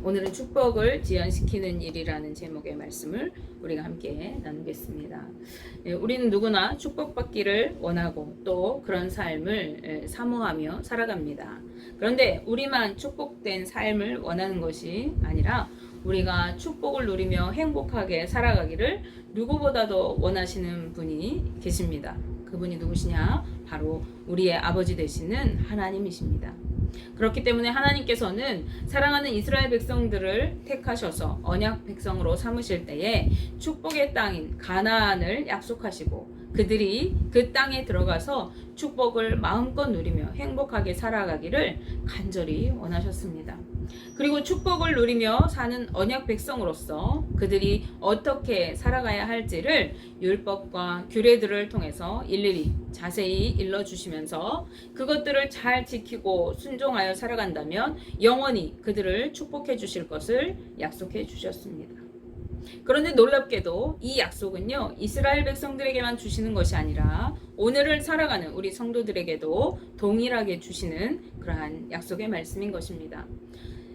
오늘은 축복을 지연시키는 일이라는 제목의 말씀을 우리가 함께 나누겠습니다. 우리는 누구나 축복받기를 원하고 또 그런 삶을 사모하며 살아갑니다. 그런데 우리만 축복된 삶을 원하는 것이 아니라 우리가 축복을 누리며 행복하게 살아가기를 누구보다도 원하시는 분이 계십니다. 그분이 누구시냐? 바로 우리의 아버지 되시는 하나님이십니다. 그렇기 때문에 하나님께서는 사랑하는 이스라엘 백성들을 택하셔서 언약 백성으로 삼으실 때에 축복의 땅인 가나안을 약속하시고 그들이 그 땅에 들어가서 축복을 마음껏 누리며 행복하게 살아가기를 간절히 원하셨습니다. 그리고 축복을 누리며 사는 언약 백성으로서 그들이 어떻게 살아가야 할지를 율법과 규례들을 통해서 일일이 자세히 일러주시면서 그것들을 잘 지키고 순종하여 살아간다면 영원히 그들을 축복해 주실 것을 약속해 주셨습니다. 그런데 놀랍게도 이 약속은요, 이스라엘 백성들에게만 주시는 것이 아니라 오늘을 살아가는 우리 성도들에게도 동일하게 주시는 그러한 약속의 말씀인 것입니다.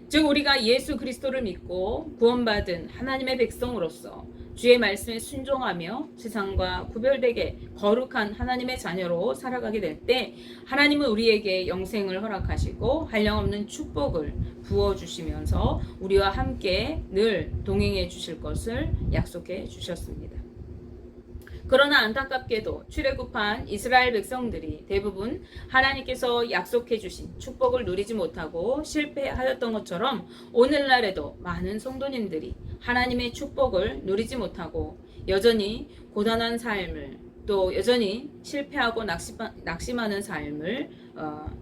즉 우리가 예수 그리스도를 믿고 구원받은 하나님의 백성으로서 주의 말씀에 순종하며 세상과 구별되게 거룩한 하나님의 자녀로 살아가게 될 때 하나님은 우리에게 영생을 허락하시고 한량없는 축복을 부어주시면서 우리와 함께 늘 동행해 주실 것을 약속해 주셨습니다. 그러나 안타깝게도 출애굽한 이스라엘 백성들이 대부분 하나님께서 약속해 주신 축복을 누리지 못하고 실패하였던 것처럼 오늘날에도 많은 성도님들이 하나님의 축복을 누리지 못하고 여전히 고단한 삶을 또 여전히 실패하고 낙심하는 삶을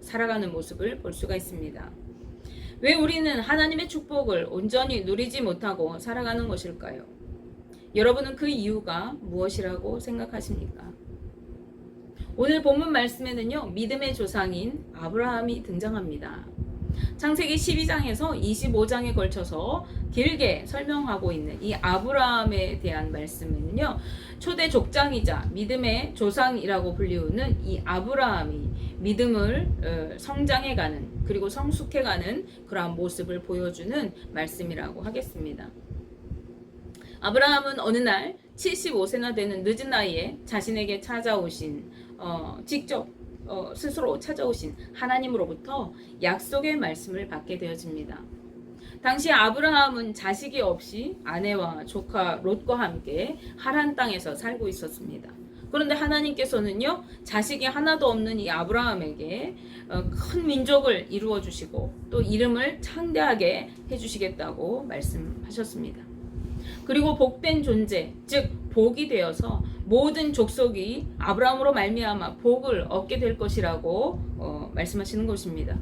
살아가는 모습을 볼 수가 있습니다. 왜 우리는 하나님의 축복을 온전히 누리지 못하고 살아가는 것일까요? 여러분은 그 이유가 무엇이라고 생각하십니까? 오늘 본문 말씀에는요, 믿음의 조상인 아브라함이 등장합니다. 창세기 12장에서 25장에 걸쳐서 길게 설명하고 있는 이 아브라함에 대한 말씀에는요, 초대 족장이자 믿음의 조상이라고 불리우는 이 아브라함이 믿음을 성장해가는 그리고 성숙해가는 그러한 모습을 보여주는 말씀이라고 하겠습니다. 아브라함은 어느 날 75세나 되는 늦은 나이에 자신에게 찾아오신 직접 스스로 찾아오신 하나님으로부터 약속의 말씀을 받게 되어집니다. 당시 아브라함은 자식이 없이 아내와 조카 롯과 함께 하란 땅에서 살고 있었습니다. 그런데 하나님께서는요, 자식이 하나도 없는 이 아브라함에게 큰 민족을 이루어 주시고 또 이름을 창대하게 해주시겠다고 말씀하셨습니다. 그리고 복된 존재, 즉 복이 되어서 모든 족속이 아브라함으로 말미암아 복을 얻게 될 것이라고 말씀하시는 것입니다.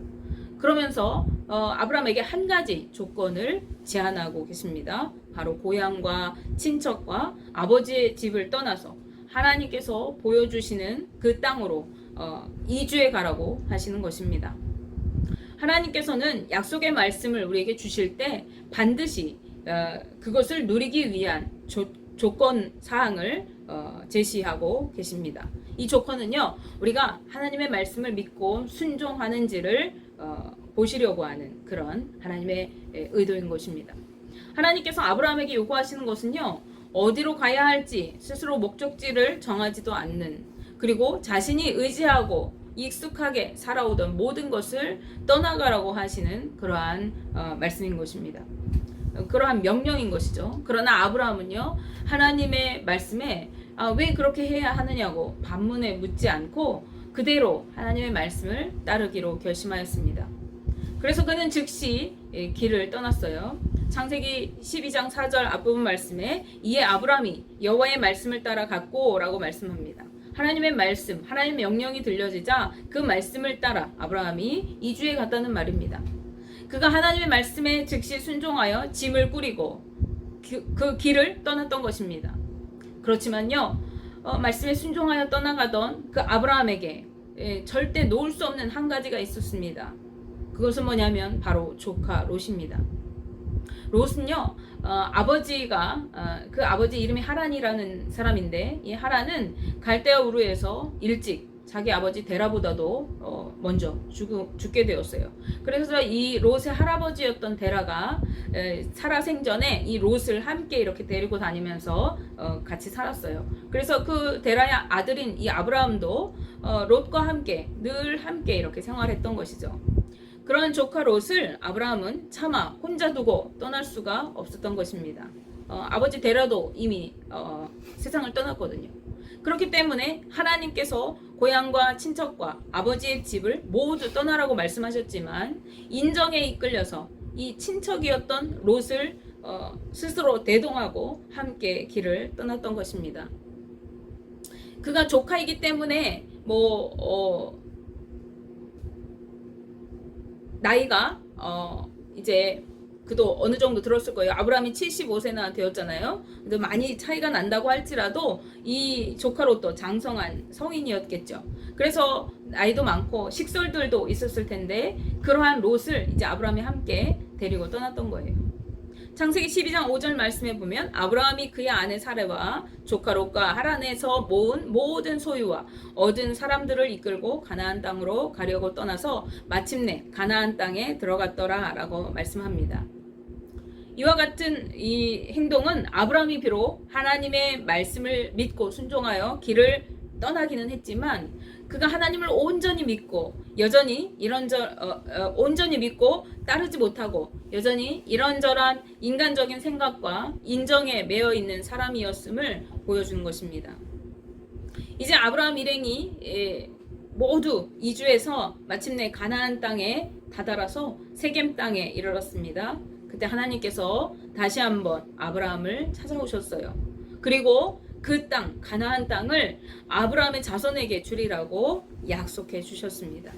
그러면서 아브라함에게 한 가지 조건을 제안하고 계십니다. 바로 고향과 친척과 아버지의 집을 떠나서 하나님께서 보여주시는 그 땅으로 이주해 가라고 하시는 것입니다. 하나님께서는 약속의 말씀을 우리에게 주실 때 반드시 그것을 누리기 위한 조건 사항을 제시하고 계십니다. 이 조건은요, 우리가 하나님의 말씀을 믿고 순종하는지를 보시려고 하는 그런 하나님의 의도인 것입니다. 하나님께서 아브라함에게 요구하시는 것은요, 어디로 가야 할지 스스로 목적지를 정하지도 않는, 그리고 자신이 의지하고 익숙하게 살아오던 모든 것을 떠나가라고 하시는 그러한 말씀인 것입니다. 그러한 명령인 것이죠. 그러나 아브라함은요, 하나님의 말씀에 왜 그렇게 해야 하느냐고 반문에 묻지 않고 그대로 하나님의 말씀을 따르기로 결심하였습니다. 그래서 그는 즉시 길을 떠났어요. 창세기 12장 4절 앞부분 말씀에 이에 아브라함이 여호와의 말씀을 따라 갔고 라고 말씀합니다. 하나님의 말씀, 하나님의 명령이 들려지자 그 말씀을 따라 아브라함이 이주해 갔다는 말입니다. 그가 하나님의 말씀에 즉시 순종하여 짐을 꾸리고 그 길을 떠났던 것입니다. 그렇지만요, 말씀에 순종하여 떠나가던 그 아브라함에게 절대 놓을 수 없는 한 가지가 있었습니다. 그것은 뭐냐면 바로 조카 롯입니다. 롯은요, 아버지가 그 아버지 이름이 하란이라는 사람인데 이 하란은 갈대아 우르에서 일찍 자기 아버지 데라보다도 먼저 죽게 되었어요. 그래서 이 롯의 할아버지였던 데라가 살아생전에 이 롯을 함께 이렇게 데리고 다니면서 같이 살았어요. 그래서 그 데라의 아들인 이 아브라함도 롯과 함께 늘 함께 이렇게 생활했던 것이죠. 그런 조카 롯을 아브라함은 차마 혼자 두고 떠날 수가 없었던 것입니다. 아버지 데라도 이미 세상을 떠났거든요. 그렇기 때문에 하나님께서 고향과 친척과 아버지의 집을 모두 떠나라고 말씀하셨지만 인정에 이끌려서 이 친척이었던 롯을 스스로 대동하고 함께 길을 떠났던 것입니다. 그가 조카이기 때문에 나이가 이제 그도 어느 정도 들었을 거예요. 아브라함이 75세나 되었잖아요. 근데 많이 차이가 난다고 할지라도 이 조카 롯도 장성한 성인이었겠죠. 그래서 나이도 많고 식솔들도 있었을 텐데 그러한 롯을 이제 아브라함이 함께 데리고 떠났던 거예요. 창세기 12장 5절 말씀에 보면 아브라함이 그의 아내 사레와 조카 롯과 하란에서 모은 모든 소유와 얻은 사람들을 이끌고 가나안 땅으로 가려고 떠나서 마침내 가나안 땅에 들어갔더라 라고 말씀합니다. 이와 같은 이 행동은 아브라함이 비록 하나님의 말씀을 믿고 순종하여 길을 떠나기는 했지만 그가 하나님을 온전히 믿고 여전히 온전히 믿고 따르지 못하고 여전히 이런저런 인간적인 생각과 인정에 매여 있는 사람이었음을 보여주는 것입니다. 이제 아브라함 일행이 모두 이주해서 마침내 가나안 땅에 다다라서 세겜 땅에 이르렀습니다. 그때 하나님께서 다시 한번 아브라함을 찾아오셨어요. 그리고 그 땅, 가나안 땅을 아브라함의 자손에게 주리라고 약속해 주셨습니다.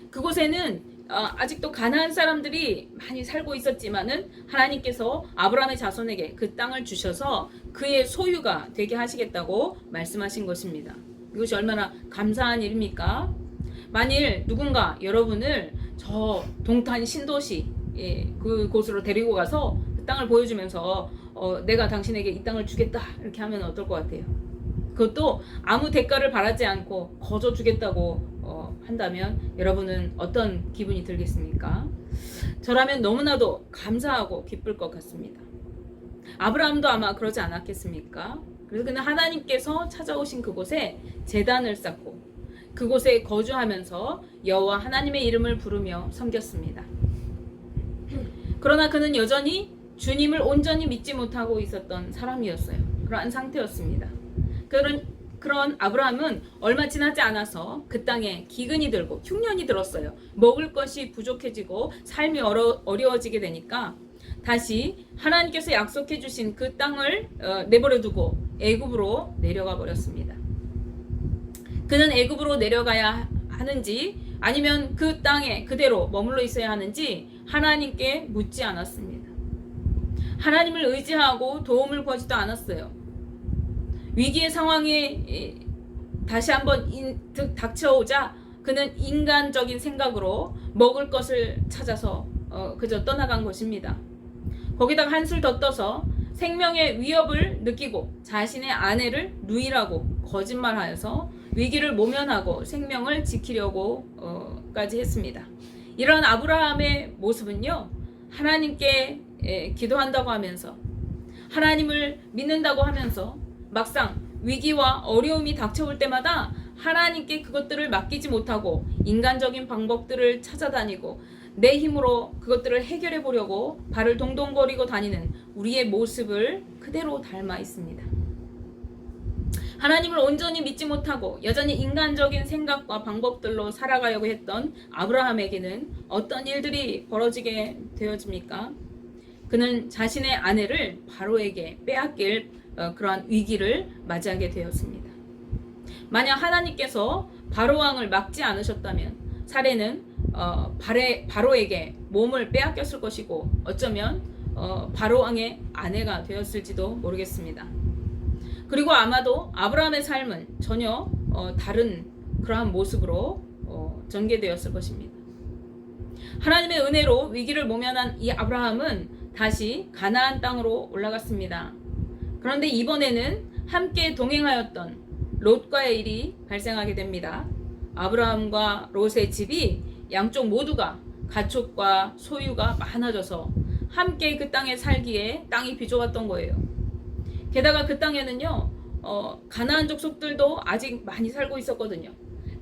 그곳에는 아직도 가나안 사람들이 많이 살고 있었지만은 하나님께서 아브라함의 자손에게 그 땅을 주셔서 그의 소유가 되게 하시겠다고 말씀하신 것입니다. 이것이 얼마나 감사한 일입니까? 만일 누군가 여러분을 저 동탄 신도시 그곳으로 데리고 가서 그 땅을 보여주면서 내가 당신에게 이 땅을 주겠다 이렇게 하면 어떨 것 같아요? 그것도 아무 대가를 바라지 않고 거저 주겠다고 한다면 여러분은 어떤 기분이 들겠습니까? 저라면 너무나도 감사하고 기쁠 것 같습니다. 아브라함도 아마 그러지 않았겠습니까? 그래서 그는 하나님께서 찾아오신 그곳에 제단을 쌓고 그곳에 거주하면서 여호와 하나님의 이름을 부르며 섬겼습니다. 그러나 그는 여전히 주님을 온전히 믿지 못하고 있었던 사람이었어요. 그러한 상태였습니다. 그런 아브라함은 얼마 지나지 않아서 그 땅에 기근이 들고 흉년이 들었어요. 먹을 것이 부족해지고 삶이 어려워지게 되니까 다시 하나님께서 약속해 주신 그 땅을 내버려 두고 애굽으로 내려가 버렸습니다. 그는 애굽으로 내려가야 하는지 아니면 그 땅에 그대로 머물러 있어야 하는지 하나님께 묻지 않았습니다. 하나님을 의지하고 도움을 구하지도 않았어요. 위기의 상황에 다시 한번 닥쳐오자 그는 인간적인 생각으로 먹을 것을 찾아서 그저 떠나간 것입니다. 거기다가 한술 더 떠서 생명의 위협을 느끼고 자신의 아내를 누이라고 거짓말하여서 위기를 모면하고 생명을 지키려고까지 했습니다. 이런 아브라함의 모습은요, 하나님께 기도한다고 하면서 하나님을 믿는다고 하면서 막상 위기와 어려움이 닥쳐올 때마다 하나님께 그것들을 맡기지 못하고 인간적인 방법들을 찾아다니고 내 힘으로 그것들을 해결해 보려고 발을 동동거리고 다니는 우리의 모습을 그대로 닮아 있습니다. 하나님을 온전히 믿지 못하고 여전히 인간적인 생각과 방법들로 살아가려고 했던 아브라함에게는 어떤 일들이 벌어지게 되어집니까? 그는 자신의 아내를 바로에게 빼앗길 그러한 위기를 맞이하게 되었습니다. 만약 하나님께서 바로왕을 막지 않으셨다면 사례는 바로에게 몸을 빼앗겼을 것이고 어쩌면 바로왕의 아내가 되었을지도 모르겠습니다. 그리고 아마도 아브라함의 삶은 전혀 다른 그러한 모습으로 전개되었을 것입니다. 하나님의 은혜로 위기를 모면한 이 아브라함은 다시 가나안 땅으로 올라갔습니다. 그런데 이번에는 함께 동행하였던 롯과의 일이 발생하게 됩니다. 아브라함과 롯의 집이 양쪽 모두가 가축과 소유가 많아져서 함께 그 땅에 살기에 땅이 비좁았던 거예요. 게다가 그 땅에는요, 가나안 족속들도 아직 많이 살고 있었거든요.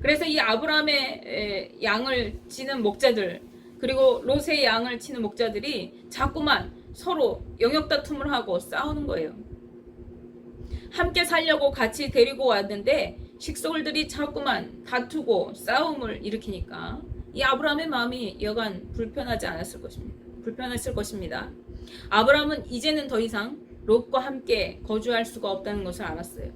그래서 이 아브라함의 양을 치는 목자들, 그리고 롯의 양을 치는 목자들이 자꾸만 서로 영역 다툼을 하고 싸우는 거예요. 함께 살려고 같이 데리고 왔는데 식솔들이 자꾸만 다투고 싸움을 일으키니까 이 아브라함의 마음이 여간 불편했을 것입니다. 아브라함은 이제는 더 이상 롯과 함께 거주할 수가 없다는 것을 알았어요.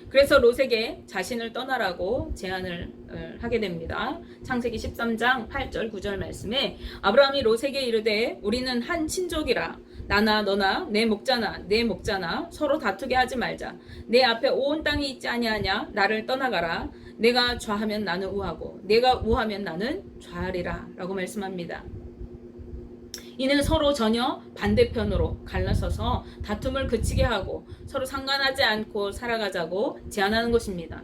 그래서 롯에게 자신을 떠나라고 제안을 하게 됩니다. 창세기 13장 8절 9절 말씀에 아브라함이 롯에게 이르되 우리는 한 친족이라 나나 너나 내 목자나 서로 다투게 하지 말자. 내 앞에 온 땅이 있지 아니하냐. 나를 떠나가라. 내가 좌하면 나는 우하고 내가 우하면 나는 좌하리라 라고 말씀합니다. 이는 서로 전혀 반대편으로 갈라서서 다툼을 그치게 하고 서로 상관하지 않고 살아가자고 제안하는 것입니다.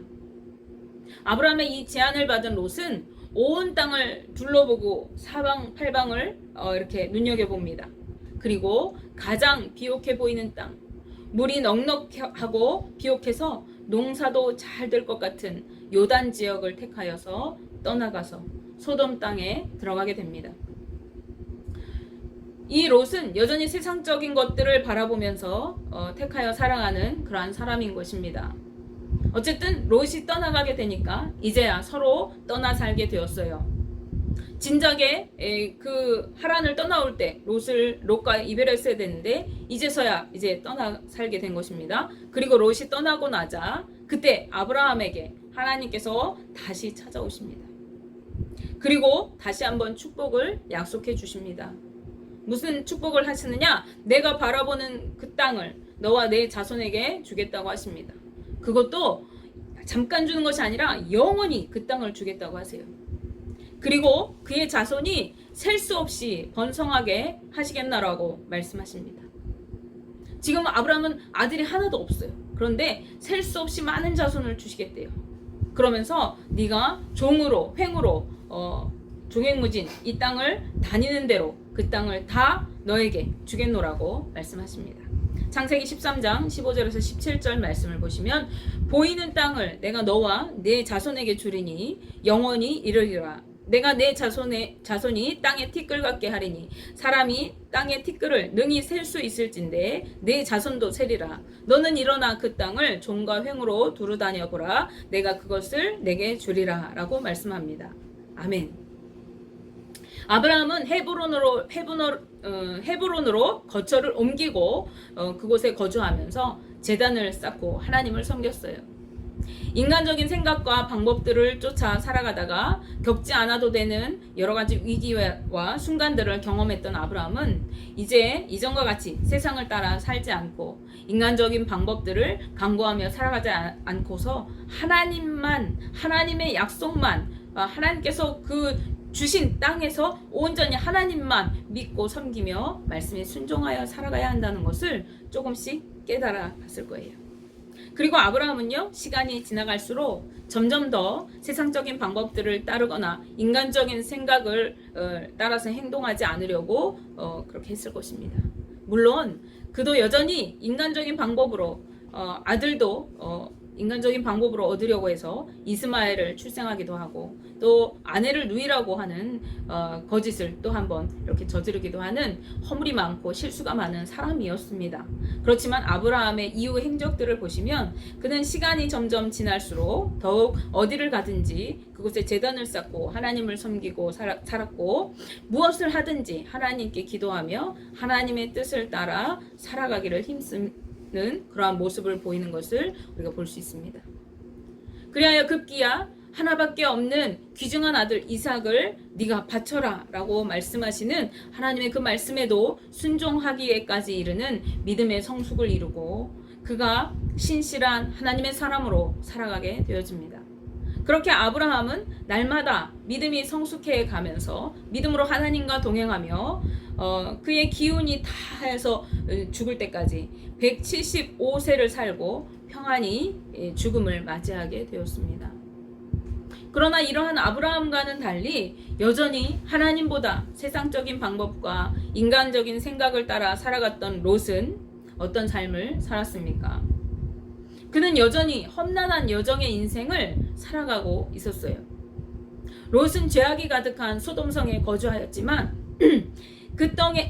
아브라함의 이 제안을 받은 롯은 온 땅을 둘러보고 사방팔방을 이렇게 눈여겨봅니다. 그리고 가장 비옥해 보이는 땅, 물이 넉넉하고 비옥해서 농사도 잘 될 것 같은 요단 지역을 택하여서 떠나가서 소돔 땅에 들어가게 됩니다. 이 롯은 여전히 세상적인 것들을 바라보면서 택하여 살아가는 그러한 사람인 것입니다. 어쨌든 롯이 떠나가게 되니까 이제야 서로 떠나 살게 되었어요. 진작에 그 하란을 떠나올 때 롯과 이별했어야 되는데 이제서야 이제 떠나 살게 된 것입니다. 그리고 롯이 떠나고 나자 그때 아브라함에게 하나님께서 다시 찾아오십니다. 그리고 다시 한번 축복을 약속해 주십니다. 무슨 축복을 하시느냐? 내가 바라보는 그 땅을 너와 내 자손에게 주겠다고 하십니다. 그것도 잠깐 주는 것이 아니라 영원히 그 땅을 주겠다고 하세요. 그리고 그의 자손이 셀 수 없이 번성하게 하시겠나라고 말씀하십니다. 지금 아브라함은 아들이 하나도 없어요. 그런데 셀 수 없이 많은 자손을 주시겠대요. 그러면서 네가 종으로 횡으로 종횡무진 이 땅을 다니는 대로 그 땅을 다 너에게 주겠노라고 말씀하십니다. 창세기 13장 15절에서 17절 말씀을 보시면 보이는 땅을 내가 너와 내 자손에게 주리니 영원히 이르리라. 내가 내 자손이 땅의 티끌 같게 하리니 사람이 땅의 티끌을 능히 셀 수 있을진데 내 자손도 세리라. 너는 일어나 그 땅을 종과 횡으로 두루 다녀 보라. 내가 그것을 내게 주리라 라고 말씀합니다. 아멘. 아브라함은 헤브론으로 거처를 옮기고 그곳에 거주하면서 제단을 쌓고 하나님을 섬겼어요. 인간적인 생각과 방법들을 쫓아 살아가다가 겪지 않아도 되는 여러 가지 위기와 순간들을 경험했던 아브라함은 이제 이전과 같이 세상을 따라 살지 않고 인간적인 방법들을 강구하며 살아가지 않고서 하나님의 약속만 하나님께서 그 주신 땅에서 온전히 하나님만 믿고 섬기며 말씀에 순종하여 살아가야 한다는 것을 조금씩 깨달아 갔을 거예요. 그리고 아브라함은요, 시간이 지나갈수록 점점 더 세상적인 방법들을 따르거나 인간적인 생각을 따라서 행동하지 않으려고 그렇게 했을 것입니다. 물론 그도 여전히 인간적인 방법으로 아들도 인간적인 방법으로 얻으려고 해서 이스마엘을 출생하기도 하고 또 아내를 누이라고 하는 거짓을 또 한번 이렇게 저지르기도 하는 허물이 많고 실수가 많은 사람이었습니다. 그렇지만 아브라함의 이후 행적들을 보시면 그는 시간이 점점 지날수록 더욱 어디를 가든지 그곳에 제단을 쌓고 하나님을 섬기고 살았고 무엇을 하든지 하나님께 기도하며 하나님의 뜻을 따라 살아가기를 힘쓰는 그러한 모습을 보이는 것을 우리가 볼 수 있습니다. 그리하여 급기야 하나밖에 없는 귀중한 아들 이삭을 네가 바쳐라 라고 말씀하시는 하나님의 그 말씀에도 순종하기에까지 이르는 믿음의 성숙을 이루고 그가 신실한 하나님의 사람으로 살아가게 되어집니다. 그렇게 아브라함은 날마다 믿음이 성숙해 가면서 믿음으로 하나님과 동행하며 그의 기운이 다해서 죽을 때까지 175세를 살고 평안히 죽음을 맞이하게 되었습니다. 그러나 이러한 아브라함과는 달리 여전히 하나님보다 세상적인 방법과 인간적인 생각을 따라 살아갔던 롯은 어떤 삶을 살았습니까? 그는 여전히 험난한 여정의 인생을 살아가고 있었어요. 롯은 죄악이 가득한 소돔성에 거주하였지만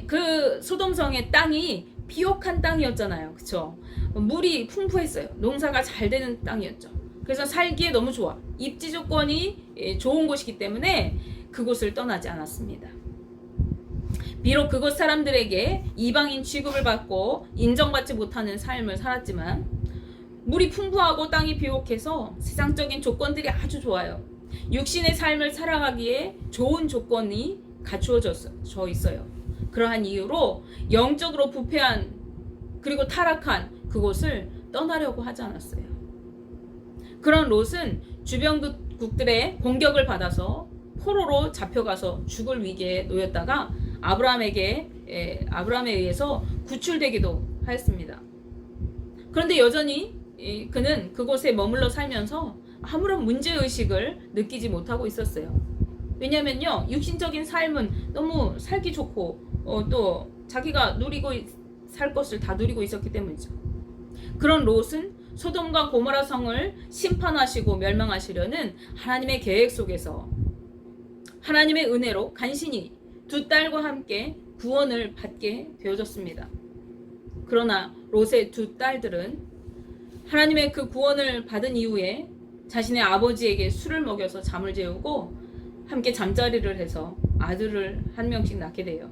그 소돔성의 땅이 비옥한 땅이었잖아요. 그쵸? 물이 풍부했어요. 농사가 잘 되는 땅이었죠. 그래서 살기에 너무 좋아. 입지 조건이 좋은 곳이기 때문에 그곳을 떠나지 않았습니다. 비록 그곳 사람들에게 이방인 취급을 받고 인정받지 못하는 삶을 살았지만 물이 풍부하고 땅이 비옥해서 세상적인 조건들이 아주 좋아요. 육신의 삶을 살아가기에 좋은 조건이 갖추어져 있어요. 그러한 이유로 영적으로 부패한 그리고 타락한 그곳을 떠나려고 하지 않았어요. 그런 롯은 주변국들의 공격을 받아서 포로로 잡혀가서 죽을 위기에 놓였다가 아브라함에 의해서 구출되기도 하였습니다. 그런데 여전히 그는 그곳에 머물러 살면서 아무런 문제의식을 느끼지 못하고 있었어요. 왜냐면요, 육신적인 삶은 너무 살기 좋고 또 자기가 누리고 살 것을 다 누리고 있었기 때문이죠. 그런 롯은 소돔과 고모라 성을 심판하시고 멸망하시려는 하나님의 계획 속에서 하나님의 은혜로 간신히 두 딸과 함께 구원을 받게 되어졌습니다. 그러나 롯의 두 딸들은 하나님의 그 구원을 받은 이후에 자신의 아버지에게 술을 먹여서 잠을 재우고 함께 잠자리를 해서 아들을 한 명씩 낳게 돼요.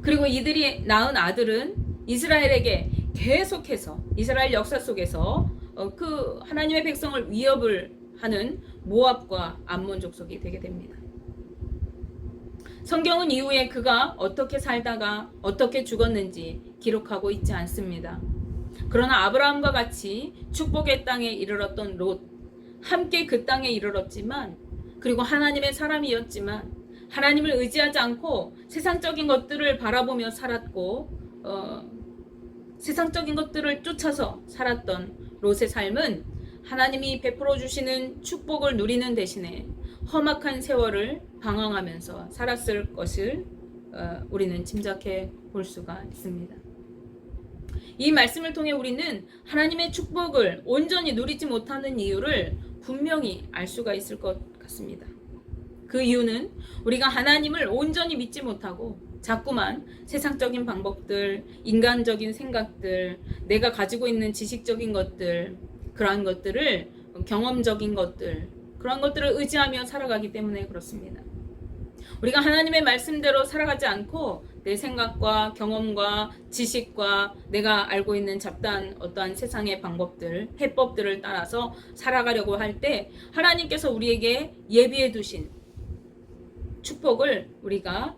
그리고 이들이 낳은 아들은 이스라엘에게 계속해서 이스라엘 역사 속에서 그 하나님의 백성을 위협을 하는 모압과 암몬 족속이 되게 됩니다. 성경은 이후에 그가 어떻게 살다가 어떻게 죽었는지 기록하고 있지 않습니다. 그러나 아브라함과 같이 축복의 땅에 이르렀던 롯, 함께 그 땅에 이르렀지만 그리고 하나님의 사람이었지만 하나님을 의지하지 않고 세상적인 것들을 바라보며 살았고 세상적인 것들을 쫓아서 살았던 롯의 삶은 하나님이 베풀어 주시는 축복을 누리는 대신에 험악한 세월을 방황하면서 살았을 것을 우리는 짐작해 볼 수가 있습니다. 이 말씀을 통해 우리는 하나님의 축복을 온전히 누리지 못하는 이유를 분명히 알 수가 있을 것 같습니다. 그 이유는 우리가 하나님을 온전히 믿지 못하고 자꾸만 세상적인 방법들, 인간적인 생각들, 내가 가지고 있는 지식적인 것들, 그러한 것들을 경험적인 것들, 그러한 것들을 의지하며 살아가기 때문에 그렇습니다. 우리가 하나님의 말씀대로 살아가지 않고 내 생각과 경험과 지식과 내가 알고 있는 잡다한 어떠한 세상의 방법들, 해법들을 따라서 살아가려고 할 때 하나님께서 우리에게 예비해 두신 축복을 우리가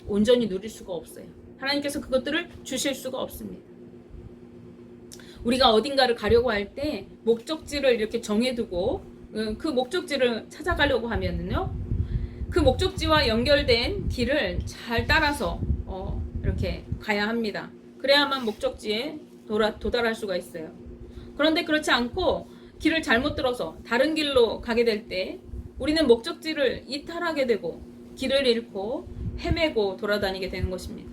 온전히 누릴 수가 없어요. 하나님께서 그것들을 주실 수가 없습니다. 우리가 어딘가를 가려고 할 때 목적지를 이렇게 정해두고 그 목적지를 찾아가려고 하면은요, 그 목적지와 연결된 길을 잘 따라서 이렇게 가야 합니다. 그래야만 목적지에 도달할 수가 있어요. 그런데 그렇지 않고 길을 잘못 들어서 다른 길로 가게 될 때 우리는 목적지를 이탈하게 되고 길을 잃고 헤매고 돌아다니게 되는 것입니다.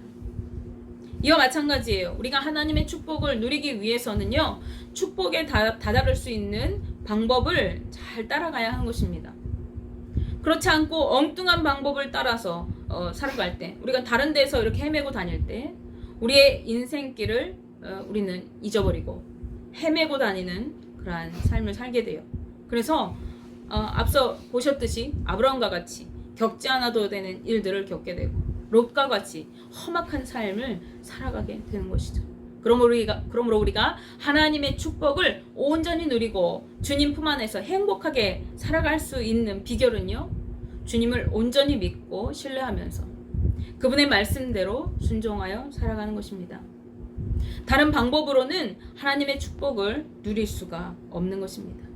이와 마찬가지예요. 우리가 하나님의 축복을 누리기 위해서는요, 축복에 다다를 수 있는 방법을 잘 따라가야 하는 것입니다. 그렇지 않고 엉뚱한 방법을 따라서 살아갈 때, 우리가 다른 데서 이렇게 헤매고 다닐 때 우리의 인생길을 우리는 잊어버리고 헤매고 다니는 그러한 삶을 살게 돼요. 그래서 앞서 보셨듯이 아브라함과 같이 겪지 않아도 되는 일들을 겪게 되고 롯과 같이 험악한 삶을 살아가게 되는 것이죠. 그러므로 우리가 하나님의 축복을 온전히 누리고 주님 품 안에서 행복하게 살아갈 수 있는 비결은요, 주님을 온전히 믿고 신뢰하면서 그분의 말씀대로 순종하여 살아가는 것입니다. 다른 방법으로는 하나님의 축복을 누릴 수가 없는 것입니다.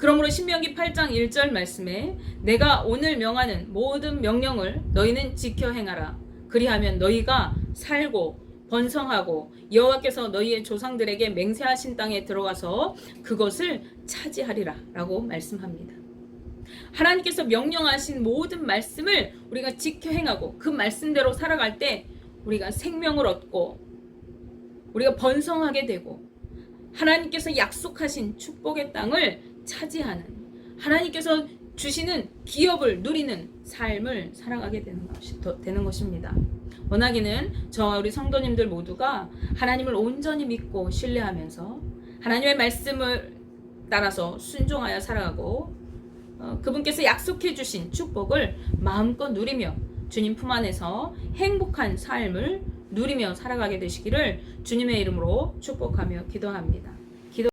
그러므로 신명기 8장 1절 말씀에 내가 오늘 명하는 모든 명령을 너희는 지켜 행하라. 그리하면 너희가 살고 번성하고 여호와께서 너희의 조상들에게 맹세하신 땅에 들어가서 그것을 차지하리라 라고 말씀합니다. 하나님께서 명령하신 모든 말씀을 우리가 지켜 행하고 그 말씀대로 살아갈 때 우리가 생명을 얻고 우리가 번성하게 되고 하나님께서 약속하신 축복의 땅을 차지하는, 하나님께서 주시는 기업을 누리는 삶을 살아가게 되는 것입니다. 원하기는 저와 우리 성도님들 모두가 하나님을 온전히 믿고 신뢰하면서 하나님의 말씀을 따라서 순종하여 살아가고 그분께서 약속해 주신 축복을 마음껏 누리며 주님 품 안에서 행복한 삶을 누리며 살아가게 되시기를 주님의 이름으로 축복하며 기도합니다.